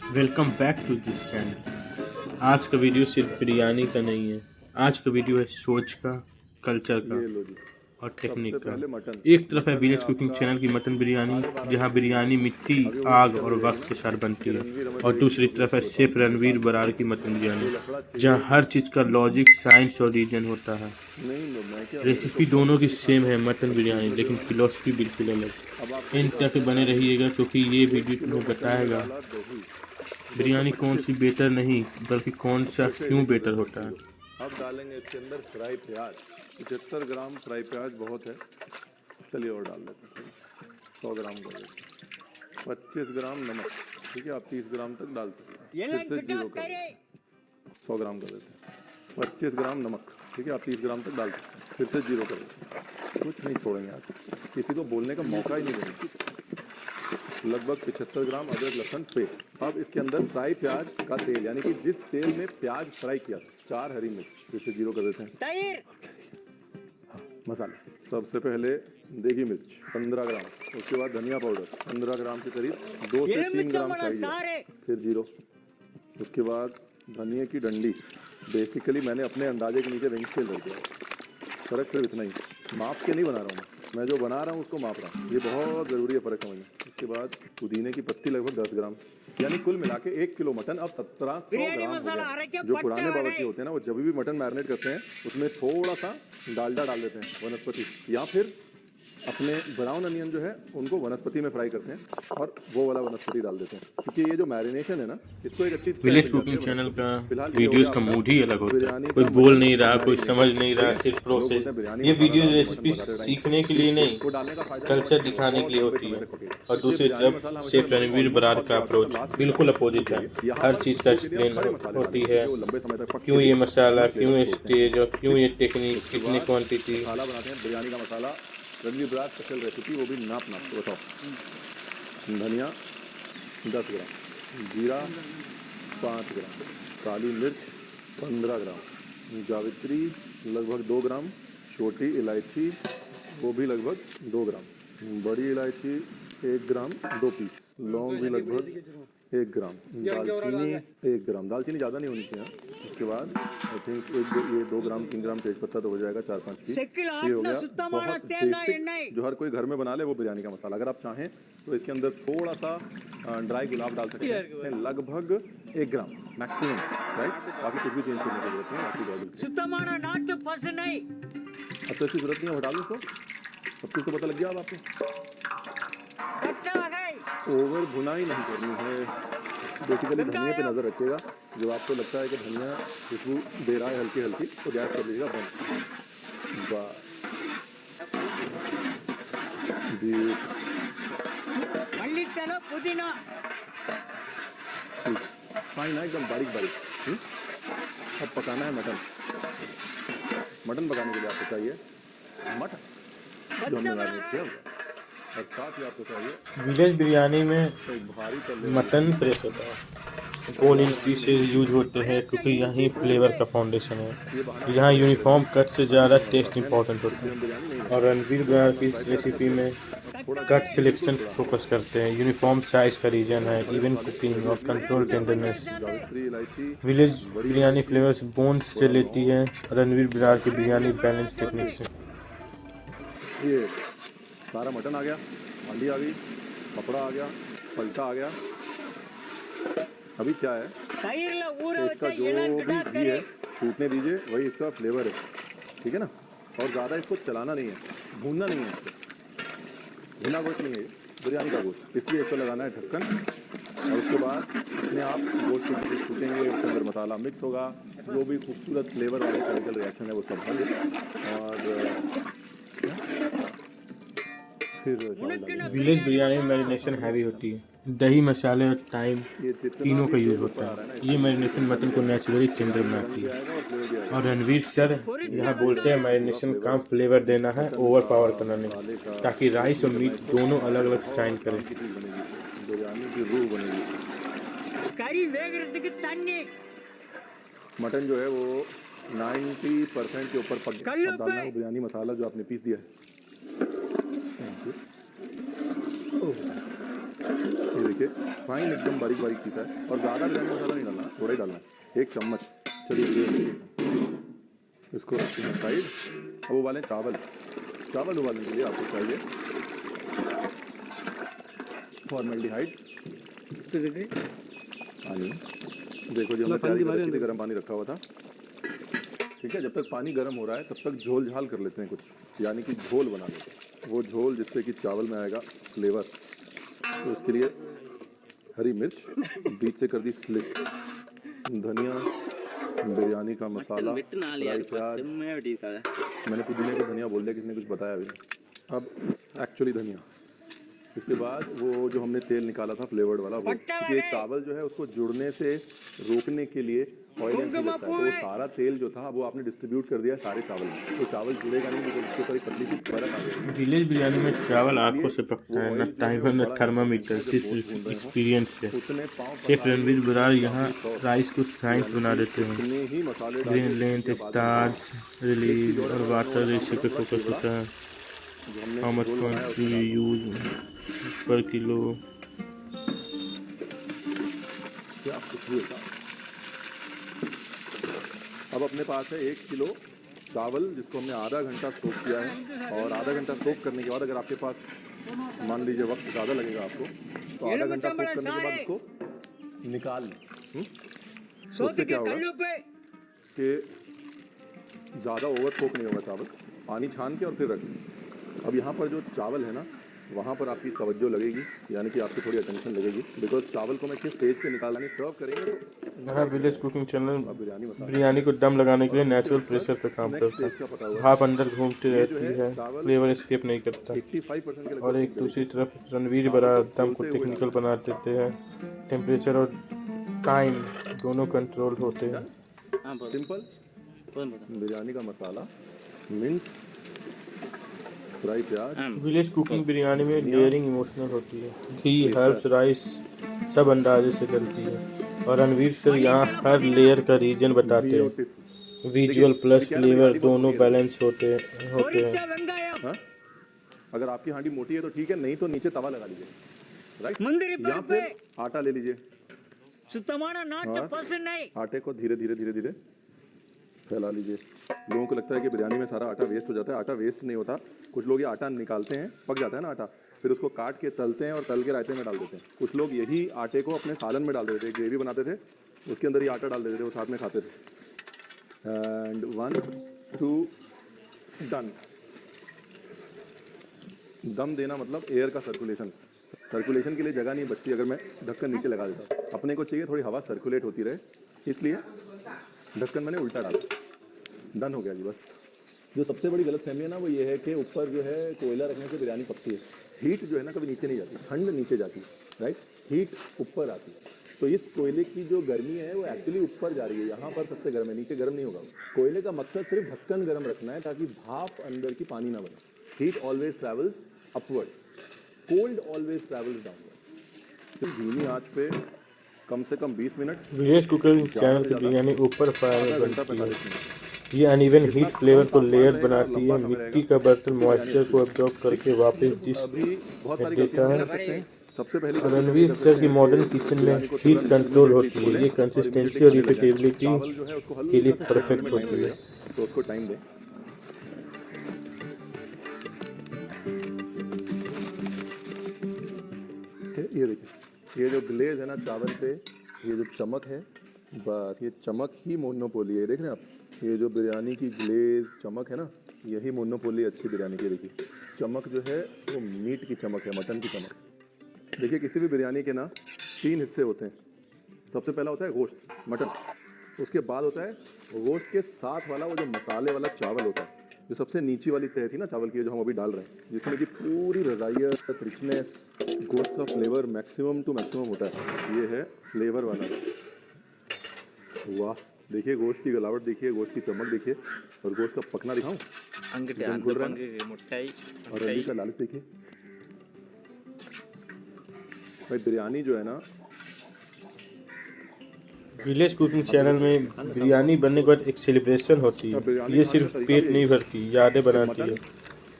Welcome back to this channel. आज का video सिर्फ बिरयानी का नहीं है। आज का वीडियो है सोच का, कल्चर का ये लो जी। और टेक्निक सबसे का। पहले मटन। एक तरफ है मटन है विलेज कुकिंग आपका चैनल की मटन बिरयानी, 12:30 जहां बजे बिरयानी तक। मिट्टी, अभी वो आग चल और रही होगी वक्त ना के साथ बनती कि है। रणवीर हमें और देगी दूसरी तो फिर तरफ है उसको शेफ बताऊंगा मेरे रणवीर पास बरार की मटन बिरयानी, कोई लफड़ा जहां चाहिए ही हर नहीं। चीज़ का लॉजिक, साइंस और रीजन होता है। नहीं लो, मैं क्या मेरे को रेसिपी दोनों की क्वांटिटी सेम दिखानी है है, मटन सब चीज़ बिरयानी, में लेकिन देना ना। फिलॉसफी बिल्कुल अलग। अब आपको एंड तक दिखाते हैं बने मैरिनेशन। रहिएगा क्योंकि ये वीडियो 1 किलो तुम्हें मटन में बताएगा डाला दही बिरयानी कौन सी 225। बेटर नहीं, बल्कि कौन सा फिर से क्यों लिख लो बेटर होता है। 0। अब डालेंगे इसके अंदर फ्राई प्याज। 75 ग्राम फ्राई प्याज बहुत है। चलिए और डाल देते हैं, 100 ग्राम कर देते हैं। 25 ग्राम नमक। ठीक है, आप 30 ग्राम तक डाल सकते हैं। फिर से 0 कर देते हैं, 100 ग्राम कर देते हैं। 25 ग्राम नमक। ठीक है, आप 30 ग्राम तक डाल सकते हैं। फिर से 0 कर देते हैं। कुछ नहीं छोड़ेंगे आज, किसी को बोलने का मौका ही नहीं देंगे। लगभग 75 ग्राम अदरक लहसुन पेस्ट। अब इसके अंदर फ्राई प्याज का तेल, यानी कि जिस तेल में प्याज फ्राई किया, 4 हरी मिर्च। फिर से 0 कर देते हैं। मसाले सबसे पहले देगी मिर्च 15 ग्राम, उसके बाद धनिया पाउडर 15 ग्राम के करीब, 2 से 3 ग्राम साइज है। फिर 0। उसके बाद धनिया की डंडी। बेसिकली मैंने अपने अंदाजे के नीचे रिंग स्केल रख दिया, फ़र्क सिर्फ इतना ही, माप के नहीं बना रहा हूँ मैं जो बना रहा हूँ उसको माप रहा हूँ। ये बहुत ज़रूरी है फ़र्क समझना। उसके बाद पुदीने की पत्ती लगभग 10 ग्राम, यानी कुल मिला के 1 किलो मटन अब 1700 ग्राम हो गया। जो पुराने बावर्ची होते हैं ना, वो जब भी मटन मैरिनेट करते हैं उसमें थोड़ा सा डालडा डाल देते हैं, वनस्पति, या फिर अपने ब्राउन अनियन जो है उनको वनस्पति में फ्राई करते हैं और वो वाला वनस्पति डाल देते हैं, क्योंकि ये जो मैरिनेशन है ना, इसको एक अच्छी तह विलेज मिल जाती कुकिंग है चैनल वनस्पति का से। फिलहाल ये हो वीडियोस गया का आपका मूड ही अलग होता है। बिरयानी कोई का बोल मटन नहीं रहा, कोई समझ मैरिनेशन। नहीं ठीक रहा, है, सिर्फ लोग प्रोसेस। बोलते हैं बिरयानी ये मसाला वीडियो डाल दो मटन रेसिपी पकाते टाइम, सीखने के लिए नहीं, वो डालने का फायदा है कल्चर दिखाने के बहुत लिए लंबे होती समय है। तक पकेगा। और इसलिए दूसरी बिरयानी तरफ मसाला हमेशा शेफ लगभग रणवीर ऑलमोस्ट बरार पक का जाता है तो अप्रोच लास्ट में बिल्कुल डालना अपोजिट है। चाहिए। यहाँ हर पर चीज़ का खुशबू के लिए हम एक्सप्लेन खड़े मसाले होती डालते हैं, है, ताकि वो लंबे समय तक पक के क्यों ये दिखे, मसाला, अपना क्यों फ्लेवर ये छोड़ते हैं। स्टेज और क्यों ये टेक्निक, उसके कितनी बाद क्वांटिटी। मसाला बनाते हैं बिरयानी का मसाला, रणवीर बरार स्पेशल रेसिपी, वो भी नाप नाप के बताओ। धनिया 10 ग्राम, जीरा 5 ग्राम, काली मिर्च 15 ग्राम, जावित्री लगभग 2 ग्राम, छोटी इलायची वो भी लगभग 2 ग्राम, बड़ी इलायची 1 ग्राम 2 पीस, लौंग भी लगभग 1 ग्राम, दालचीनी 1 ग्राम, दालचीनी ज़्यादा नहीं होनी चाहिए। उसके बाद आई थिंक ये 2 ग्राम 3 ग्राम तेजपत्ता तो हो जाएगा, 4-5 पीस। ये हो गया बहुत बेसिक, जो हर कोई घर में बना ले वो बिरयानी का मसाला। अगर आप चाहें तो इसके अंदर थोड़ा सा ड्राई गुलाब डाल सकते हैं, लगभग 1 ग्राम मैक्सिमम, राइट। बाकी कुछ भी चेंज करने की जरूरत नहीं, बाकी अब तो इसकी जरूरत नहीं है, हटा लो इसको, सब कुछ तो पता लग गया अब आपको। ओवर भुनाई नहीं करनी है, बेसिकली धनिया पे नज़र रखिएगा। जब आपको लगता है कि धनिया खुशबू दे रहा है हल्की हल्की, तो गैस कर लीजिएगा बंद। बस पुदीना फाइन है, एकदम बारीक बारीक। अब पकाना है मटन। मटन पकाने के लिए आपको चाहिए मटन जो हमने मैरिनेट किया, और साथ ही आपको चाहिए विलेज बिरयानी में एक भारी तले मटन फ्रेश होता है, बोन इन पीसेज यूज होते हैं क्योंकि यहीं फ्लेवर का फाउंडेशन है। यहाँ यूनिफॉर्म कट से ज़्यादा टेस्ट इंपॉर्टेंट होता इसलिए हम बिरयानी नहीं है। और रखते, रणवीर बरार की फ्राइड राइस रेसिपी रखते में हैं थोड़ा कट बिल्कुल सिलेक्शन थोड़ा। फोकस करते हैं। यूनिफॉर्म साइज का रीजन है, खड़े इवन मसाले कुकिंग वो और इसलिए कंट्रोल टेंडरनेस। जावित्री इलायची, विलेज बड़ी बिरयानी इलायची, फ्लेवर्स बोन्स से थोड़ा लेती लौंग, है, रणवीर बरार की बिरयानी दालचीनी। बैलेंस टेक्निक से। ये सारा मटन आ गया, हांडी आ गई, कपड़ा आ गया, पलटा आ गया। अभी क्या है, इसका जो भी घी है टूटने दीजिए, वही इसका फ्लेवर है, ठीक है ना। और ज़्यादा इसको चलाना नहीं है, भूनना नहीं है इसको, भुना गोश्त नहीं है ये, बिरयानी का गोश्त, इसलिए इसको लगाना है ढक्कन। और उसके बाद अपने आप गोश्त के पीस टूटेंगे, उसके अंदर मसाला मिक्स होगा, जो भी खूबसूरत फ्लेवर वाले केमिकल रिएक्शन है वो सब होंगे, और फिर चावल डालेंगे। विलेज बिरयानी में मैरिनेशन हैवी होती है, दही, मसाले और टाइम ये जितना तीनों भी का यूज तेल ऊपर होता आ रहा है ना, है। ये मैरिनेशन मटन को नेचुरली टेंडर बनाती भी है। आएगा और फ्लेवर भी आएगा। और रणवीर सर यहाँ बोलते हैं मैरिनेशन काम फ्लेवर देना है, ओवर पावर करना नहीं, ताकि राइस और मीट दोनों अलग अलग शाइन करें। की चीज़ बनेगी, बिरयानी की रूह बनेगी। मटन जो है वो 90% के ऊपर पक गया। अब डालना है वो बिरयानी मसाला जो आपने पीस दिया है। ये देखिए के फाइन एकदम बारीक बारीक पीसा है। और ज़्यादा बिरयानी मसाला नहीं डालना, थोड़ा ही डालना है, 1 चम्मच। चलिए ये इसको रखते हैं साइड। अब उबालें चावल उबालने के लिए आपको चाहिए फॉर्मेल्डिहाइड, पानी। देखो जी हमने तैयारी कर रखी थी, गर्म पानी रखा हुआ था। ठीक है, जब तक पानी गर्म हो रहा है तब तक झोल झाल कर लेते हैं कुछ, यानी कि झोल बना लेते हैं। वो झोल जिससे कि चावल में आएगा फ्लेवर। तो उसके लिए हरी मिर्च बीच से कर दी स्लिट, धनिया, बिरयानी का मसाला, फ्राई प्याज। मैंने पुदीने को धनिया बोल दिया, किसने कुछ बताया अभी नहीं। अब एक्चुअली धनिया, इसके बाद वो जो हमने तेल निकाला था फ्लेवर्ड वाला, वो ये चावल जो है उसको जुड़ने से रोकने के लिए ऑयल लगता है। तो वो सारा तेल जो था वो आपने डिस्ट्रीब्यूट कर दिया सारे चावल में, तो चावल जुड़ेगा नहीं, तो उसके ऊपर एक पतली सी परत आ जाएगी। विलेज बिरयानी में चावल आंखों से पकता है, न टाइमर न थर्मामीटर, सिर्फ एक्सपीरियंस से। शेफ रणवीर बरार यहाँ राइस को साइंस बना देते हैं। ही मसाले ग्रेन लेंथ, स्टार्च रिलीज और वाटर रेशियो पे फोकस होता है। How much quantity you use पर किलो। क्या कुछ भी होता। अब अपने पास है 1 किलो चावल, जिसको हमने आधा घंटा सोक किया है। और आधा घंटा सोक करने के बाद अगर आपके पास मान लीजिए वक्त ज़्यादा लगेगा आपको, तो आधा घंटा सोक करने के बाद उसको निकाल लें। उससे क्या होगा कि ज़्यादा ओवर सोक नहीं होगा चावल। पानी छान के और फिर रख लें। अब यहाँ पर जो चावल है ना, वहाँ पर आपकी तवज्जो लगेगी, यानी कि आपकी थोड़ी अटेंशन लगेगी, बिकॉज चावल को मैं किस स्टेज पे निकालने सर्व करेंगे। तो यहाँ village cooking channel biryani biryani को दम लगाने के लिए नेचुरल प्रेशर पर काम करता है। भाप अंदर घूमती रहती है, फ्लेवर एस्केप नहीं करता। 85% के और एक दूसरी तरफ रणवीर बरार दम को टेक्निकल बना देते हैं। टेम्परेचर और टाइम दोनों कंट्रोल होते हैं। सिंपल बिरयानी का मसाला, मिंट, फ्राई प्याज। विलेज कुकिंग बिरयानी में लेयरिंग इमोशनल होती है। घी, हर्ब्स, राइस सब अंदाजे से डलती है। और रणवीर सर यहाँ हर लेयर का रीजन बताते हैं। विजुअल प्लस फ्लेवर दोनों बैलेंस होते हैं। हाँ? अगर आपकी हांडी मोटी है तो ठीक है, नहीं तो नीचे तवा लगा लीजिए, राइट। या फिर आटा ले लीजिए। आटे को धीरे धीरे धीरे धीरे फैला लीजिए। लोगों को लगता है कि बिरयानी में सारा आटा वेस्ट हो जाता है। आटा वेस्ट नहीं होता। कुछ लोग ये आटा निकालते हैं, पक जाता है ना आटा, फिर उसको काट के तलते हैं और तल के रायते में डाल देते हैं। कुछ लोग यही आटे को अपने सालन में डाल देते थे, ग्रेवी बनाते थे, उसके अंदर ये आटा डाल देते थे, वो साथ में खाते थे। And 1 2 done. दम देना मतलब एयर का सर्कुलेशन के लिए जगह नहीं बचती अगर मैं ढक्कन नीचे लगा देता। अपने को चाहिए थोड़ी हवा सर्कुलेट होती रहे, इसलिए ढक्कन मैंने उल्टा डाला। डन हो गया जी। बस जो सबसे बड़ी गलतफहमी है ना, वो ये है कि ऊपर जो है कोयला रखने से बिरयानी पकती है। हीट जो है ना कभी नीचे नहीं जाती, ठंड नीचे जाती है, राइट। हीट ऊपर आती है। तो इस कोयले की जो गर्मी है वो एक्चुअली ऊपर जा रही है। यहाँ पर सबसे गर्म है, नीचे गर्म नहीं होगा। कोयले का मकसद सिर्फ ढक्कन गर्म रखना है ताकि भाप अंदर की पानी ना बने। Heat always travels upward, cold always travels downward. तो धीमी आंच पे कम से कम 20 मिनट। विलेज कुकिंग चैनल की बिरयानी ऊपर फायर में बनती है। ये अनइवन हीट फ्लेवर को लेयर बनाती है। मिट्टी का बर्तन मॉइस्चर को एब्जॉर्ब करके वापस डिश में देता है। सबसे पहले रणवीर सर की मॉडर्न किचन में हीट कंट्रोल होती है। ये कंसिस्टेंसी और रिपीटेबिलिटी के लिए परफेक्ट होती है। तो उसको टाइम दें। ये देखिए, ये जो ग्लेज है ना चावल पे, ये जो चमक है, बस ये चमक ही मोनोपोली है। देख रहे हैं आप, ये जो बिरयानी की ग्लेज चमक है ना, यही मोनोपोली अच्छी बिरयानी की। देखिए चमक जो है वो मीट की चमक है, मटन की चमक। देखिए किसी भी बिरयानी के ना 3 हिस्से होते हैं। सबसे पहला होता है गोश्त, मटन। उसके बाद होता है गोश्त के साथ वाला वो जो मसाले वाला चावल होता है, जो सबसे नीची वाली तह थी ना चावल की, जो हम अभी डाल रहे हैं, जिसमें कि पूरी रजाइयत, रिचनेस, गोश्त का फ्लेवर मैक्सिमम टू मैक्सिमम होता है। ये है फ्लेवर वाला। वाह, देखिए गोश्त की गलावट देखिए, गोश्त की चमक देखिए, और गोश्त का पकना दिखाऊं, और रंडी का लालच देखिए। भाई बिरयानी जो है ना, विलेज कुकिंग चैनल में बिरयानी बनने के बाद एक सेलिब्रेशन होती है। ये सिर्फ पेट नहीं भरती, यादें बनाती है।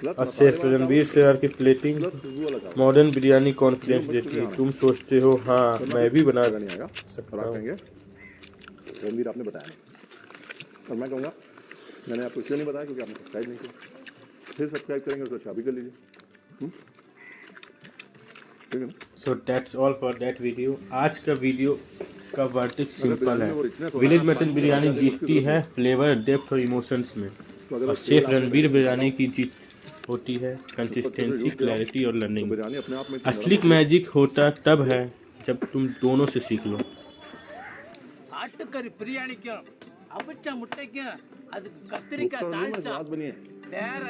प्लस और शेफ रणवीर सर की प्लेटिंग खुशबू अलग आता मॉडर्न बिरयानी कॉन्फिडेंस देती है। तुम सोचते हो हाँ मैं भी बना है। नहीं आएगा और सकता आप हूँ। कहेंगे रणवीर आपने बताया नहीं, और मैं कहूँगा मैंने आपको क्यों नहीं बताया, क्योंकि आपने सब्सक्राइब नहीं किया। फिर सब्सक्राइब करेंगे तो अच्छा भी कर लीजिए, ठीक है ना। So that's all for that video. आज का वीडियो का वर्डिक्ट अगर सिंपल बिरयानी है, में वो रिचनेस हो विलेज ना, मटन बिरयानी जीतती है फ्लेवर, डेप्थ और इमोशंस में, तो अगर और वो तेल शेफ आपने रणवीर पहले से डाला बिरयानी हो, की जीत होती है उसको अच्छे से कंसिस्टेंसी, यूज़ किया हो, क्लैरिटी और तो लर्निंग। बिरयानी अपने आप में इतनी नरम असली होती है। मैजिक होता तब है जब तुम दोनों से सीख लो। ஆட்டுக்கறி பிரியாணிக்கும் அவிச்ச முட்டைக்கும் அதுக்கு मुख्य கத்திரிக்காய் में தாளிச்சா स्वाद बनी है। வேற